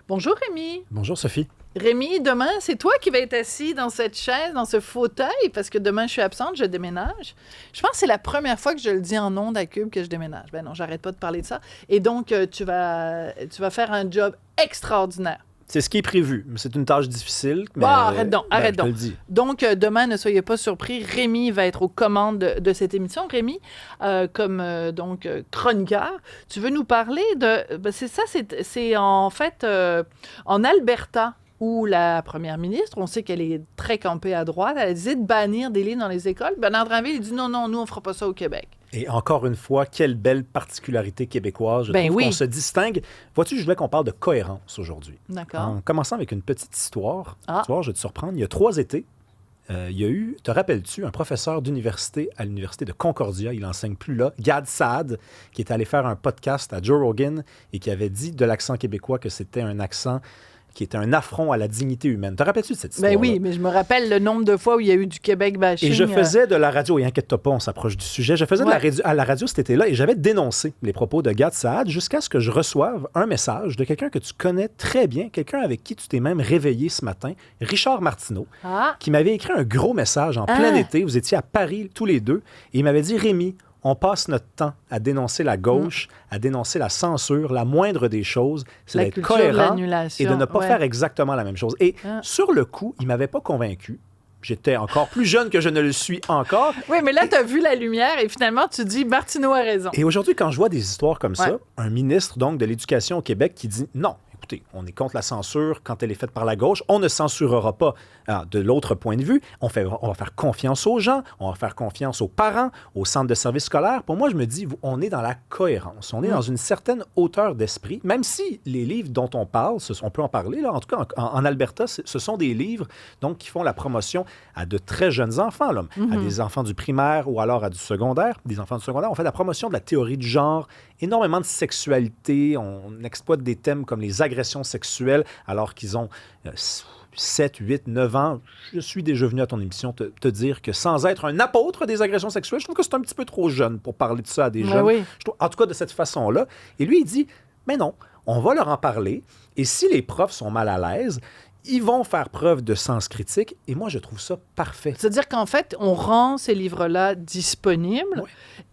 Bonjour Rémi. Bonjour Sophie. Rémi, demain, c'est toi qui vas être assis dans cette chaise, dans ce fauteuil, parce que demain, je suis absente, je déménage. Je pense que c'est la première fois que je le dis en ondes à Cube que je déménage. Ben non, j'arrête pas de parler de ça. Et donc, tu vas faire un job extraordinaire. C'est ce qui est prévu. C'est une tâche difficile. Mais, arrête donc. Je te le dis. Donc, demain, ne soyez pas surpris, Rémi va être aux commandes de cette émission. Rémi, comme chroniqueur, tu veux nous parler de... Ben, c'est en fait en Alberta, où la première ministre, on sait qu'elle est très campée à droite, elle a décidé de bannir des livres dans les écoles. Bernard Drinville, il dit non, nous, on fera pas ça au Québec. Et encore une fois, quelle belle particularité québécoise. Je trouve qu'on se distingue. Vois-tu, je voulais qu'on parle de cohérence aujourd'hui. D'accord. En commençant avec une petite histoire. Tu vois, je vais te surprendre. Il y a 3 étés, il y a eu, te rappelles-tu, un professeur d'université à l'université de Concordia, il n'enseigne plus là, Gad Saad, qui est allé faire un podcast à Joe Rogan et qui avait dit de l'accent québécois que c'était un accent qui était un affront à la dignité humaine. Te rappelles-tu de cette histoire-là? Ben oui, mais je me rappelle le nombre de fois où il y a eu du Québec bashing. Et je faisais de la radio, et inquiète-toi pas, on s'approche du sujet, je faisais à la radio cet été-là et j'avais dénoncé les propos de Gad Saad jusqu'à ce que je reçoive un message de quelqu'un que tu connais très bien, quelqu'un avec qui tu t'es même réveillé ce matin, Richard Martineau, qui m'avait écrit un gros message en plein été. Vous étiez à Paris tous les deux et il m'avait dit « Rémi, on passe notre temps à dénoncer la gauche, à dénoncer la censure, la moindre des choses, c'est d'être cohérent et de ne pas faire exactement la même chose. » Et sur le coup, il ne m'avait pas convaincu. J'étais encore plus jeune que je ne le suis encore. Oui, mais là, tu as vu la lumière et finalement, tu dis, Martineau a raison. Et aujourd'hui, quand je vois des histoires comme ça, un ministre donc de l'Éducation au Québec qui dit non, écoutez, on est contre la censure quand elle est faite par la gauche. On ne censurera pas de l'autre point de vue. On va faire confiance aux gens, on va faire confiance aux parents, aux centres de services scolaires. Pour moi, je me dis, on est dans la cohérence. On est dans une certaine hauteur d'esprit, même si les livres dont on parle, on peut en parler, là, en tout cas en Alberta, ce sont des livres donc, qui font la promotion à de très jeunes enfants, là, à des enfants du primaire ou alors à du secondaire. Des enfants du secondaire, on fait la promotion de la théorie du genre, énormément de sexualité. On exploite des thèmes comme les agressions sexuelles alors qu'ils ont 7, 8, 9 ans. Je suis déjà venu à ton émission te dire que sans être un apôtre des agressions sexuelles, je trouve que c'est un petit peu trop jeune pour parler de ça à des jeunes. Oui. En tout cas, de cette façon-là. Et lui, il dit, mais non, on va leur en parler. Et si les profs sont mal à l'aise, ils vont faire preuve de sens critique, et moi, je trouve ça parfait. C'est-à-dire qu'en fait, on rend ces livres-là disponibles,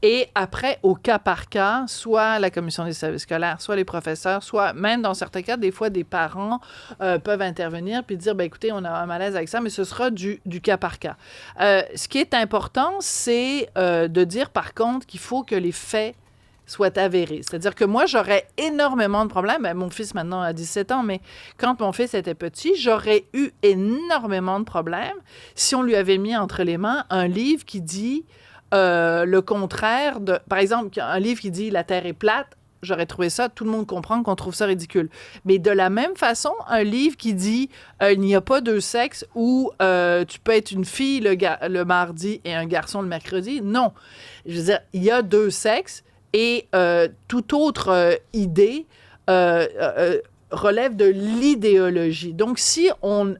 et après, au cas par cas, soit la commission des services scolaires, soit les professeurs, soit même dans certains cas, des fois, des parents peuvent intervenir puis dire, ben écoutez, on a un malaise avec ça, mais ce sera du cas par cas. Ce qui est important, c'est de dire, par contre, qu'il faut que les faits soit avéré. C'est-à-dire que moi, j'aurais énormément de problèmes. Ben, mon fils, maintenant, a 17 ans, mais quand mon fils était petit, j'aurais eu énormément de problèmes si on lui avait mis entre les mains un livre qui dit le contraire de... Par exemple, un livre qui dit « La Terre est plate », j'aurais trouvé ça, tout le monde comprend qu'on trouve ça ridicule. Mais de la même façon, un livre qui dit il n'y a pas deux sexes ou tu peux être une fille le mardi et un garçon le mercredi, non. Je veux dire, il y a deux sexes. Et toute autre idée relève de l'idéologie. Donc, si on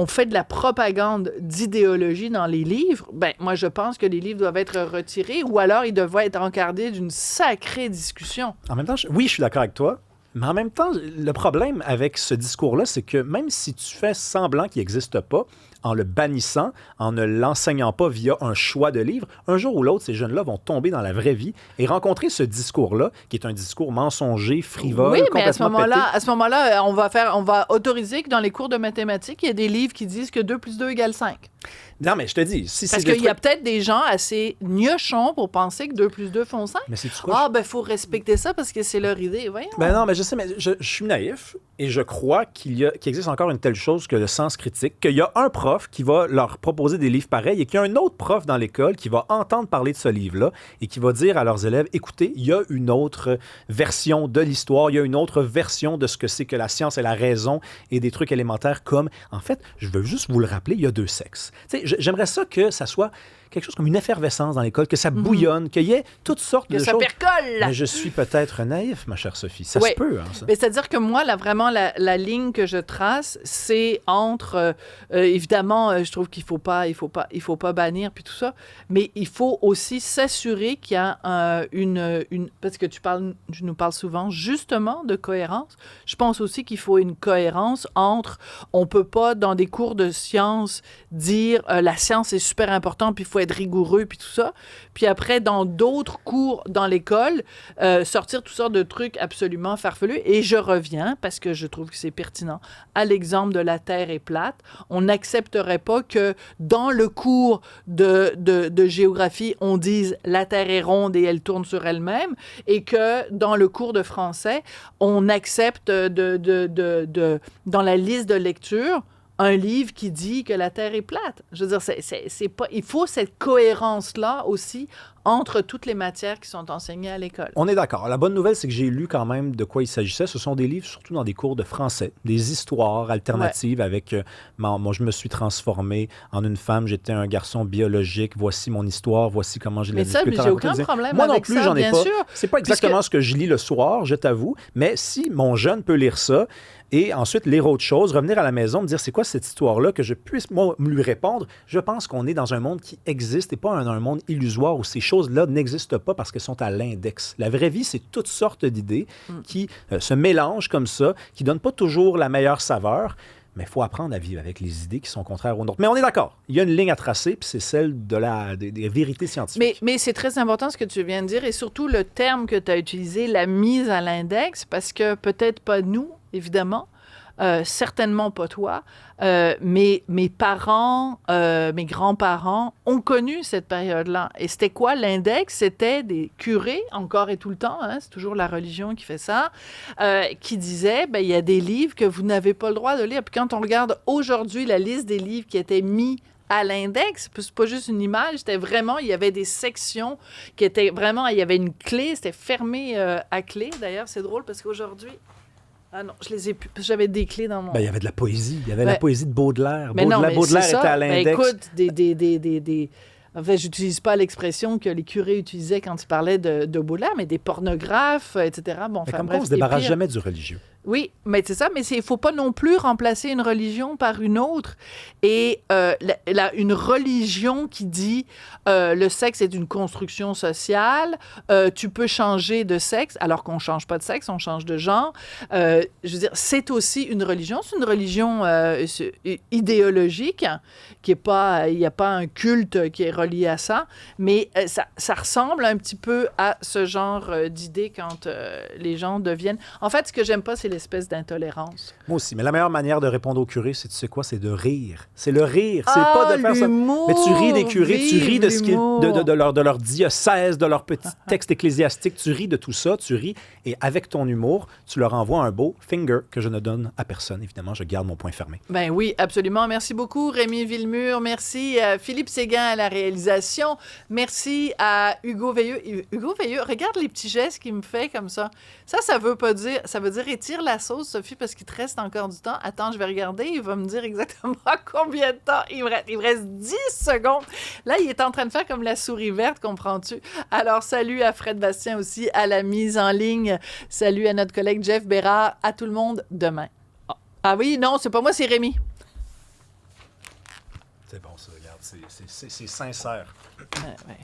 fait de la propagande d'idéologie dans les livres, ben moi, je pense que les livres doivent être retirés ou alors ils devraient être encadrés d'une sacrée discussion. En même temps, oui, je suis d'accord avec toi. Mais en même temps, le problème avec ce discours-là, c'est que même si tu fais semblant qu'il n'existe pas, en le bannissant, en ne l'enseignant pas via un choix de livres, un jour ou l'autre, ces jeunes-là vont tomber dans la vraie vie et rencontrer ce discours-là, qui est un discours mensonger, frivole, oui, mais complètement pété. À ce moment-là, on va autoriser que dans les cours de mathématiques, il y a des livres qui disent que 2 plus 2 égale 5. Non, mais je te dis... Parce qu'il y a peut-être des gens assez gnochons pour penser que 2 plus 2 font 5. Mais c'est quoi? Ben, il faut respecter ça parce que c'est leur idée. Voyons. Ben non, mais je sais, mais je suis naïf et je crois qu'il existe encore une telle chose que le sens critique, qu'il y a un prof qui va leur proposer des livres pareils et qu'il y a un autre prof dans l'école qui va entendre parler de ce livre-là et qui va dire à leurs élèves, écoutez, il y a une autre version de l'histoire, il y a une autre version de ce que c'est que la science et la raison et des trucs élémentaires comme, en fait, je veux juste vous le rappeler, il y a deux sexes. Tu sais, j'aimerais ça que ça soit quelque chose comme une effervescence dans l'école, que ça bouillonne, qu'il y ait toutes sortes de choses. Que ça percole! Mais je suis peut-être naïf, ma chère Sophie. Ça se peut. dangereux, hein, ça. Mais c'est-à-dire que moi, là, vraiment, la ligne que je trace, c'est entre... évidemment, je trouve qu'il il faut pas bannir, puis tout ça, mais il faut aussi s'assurer qu'il y a parce que tu nous parles souvent, justement, de cohérence. Je pense aussi qu'il faut une cohérence entre... On peut pas, dans des cours de sciences, dire la science est super importante, puis il faut être rigoureux, puis tout ça. Puis après, dans d'autres cours dans l'école, sortir toutes sortes de trucs absolument farfelus. Et je reviens, parce que je trouve que c'est pertinent, à l'exemple de la Terre est plate. On n'accepterait pas que dans le cours de géographie, on dise la Terre est ronde et elle tourne sur elle-même, et que dans le cours de français, on accepte dans la liste de lecture un livre qui dit que la Terre est plate. Je veux dire, c'est pas... Il faut cette cohérence-là aussi entre toutes les matières qui sont enseignées à l'école. On est d'accord. La bonne nouvelle, c'est que j'ai lu quand même de quoi il s'agissait. Ce sont des livres, surtout dans des cours de français, des histoires alternatives avec... moi, je me suis transformé en une femme, j'étais un garçon biologique, voici mon histoire, voici comment j'ai la difficulté à raconter. Mais j'ai aucun problème moi avec ça, non plus, j'en ai bien pas. sûr. C'est pas exactement ce que je lis le soir, je t'avoue, mais si mon jeune peut lire ça, et ensuite lire autre chose, revenir à la maison, me dire c'est quoi cette histoire-là, que je puisse moi lui répondre. Je pense qu'on est dans un monde qui existe et pas un monde illusoire où ces choses-là n'existent pas parce qu'elles sont à l'index. La vraie vie, c'est toutes sortes d'idées qui se mélangent comme ça, qui donnent pas toujours la meilleure saveur. Mais il faut apprendre à vivre avec les idées qui sont contraires aux nôtres. Mais on est d'accord. Il y a une ligne à tracer, puis c'est celle des vérités scientifiques. Mais c'est très important ce que tu viens de dire, et surtout le terme que tu as utilisé, la mise à l'index, parce que peut-être pas nous, évidemment, certainement pas toi, mais mes parents, mes grands-parents ont connu cette période-là. Et c'était quoi l'index? C'était des curés, encore et tout le temps, hein, c'est toujours la religion qui fait ça, qui disaient, il y a des livres que vous n'avez pas le droit de lire. Puis quand on regarde aujourd'hui la liste des livres qui étaient mis à l'index, c'est pas juste une image, c'était vraiment, il y avait des sections qui étaient vraiment, il y avait une clé, c'était fermé à clé. D'ailleurs, c'est drôle parce qu'aujourd'hui, ah non, je les ai plus. J'avais des clés dans mon... Il y avait de la poésie. Il y avait la poésie de Baudelaire. Mais Baudelaire était à l'index. Écoute, en fait, j'utilise pas l'expression que les curés utilisaient quand ils parlaient de Baudelaire, mais des pornographes, etc. Bon, mais comme quoi, on ne se débarrasse jamais du religieux. Oui, mais c'est ça, mais il ne faut pas non plus remplacer une religion par une autre. Et une religion qui dit le sexe est une construction sociale, tu peux changer de sexe, alors qu'on ne change pas de sexe, on change de genre. Je veux dire, c'est aussi une religion. C'est une religion idéologique, qui est pas... Il n'y a pas un culte qui est relié à ça, mais ça ressemble un petit peu à ce genre d'idée quand les gens deviennent... En fait, ce que j'aime pas, c'est l'espèce d'intolérance. Moi aussi. Mais la meilleure manière de répondre aux curés, c'est, tu sais quoi, c'est de rire. C'est le rire. C'est pas de faire ça. Mais tu ris des curés, tu ris de leur diocèse, de leur petit texte ecclésiastique. Tu ris de tout ça, tu ris. Et avec ton humour, tu leur envoies un beau finger que je ne donne à personne. Évidemment, je garde mon poing fermé. Ben oui, absolument. Merci beaucoup, Rémi Villemur. Merci à Philippe Séguin à la réalisation. Merci à Hugo Veilleux. Hugo Veilleux, regarde les petits gestes qu'il me fait comme ça. Ça veut pas dire... Ça veut dire étire la sauce, Sophie, parce qu'il te reste encore du temps. Attends, je vais regarder. Il va me dire exactement combien de temps il me reste. Il me reste 10 secondes. Là, il est en train de faire comme la souris verte, comprends-tu? Alors, salut à Fred Bastien aussi, à la mise en ligne. Salut à notre collègue Jeff Bérard. À tout le monde demain. Ah oui, non, c'est pas moi, c'est Rémi. C'est bon, ça, regarde. C'est sincère. Ouais.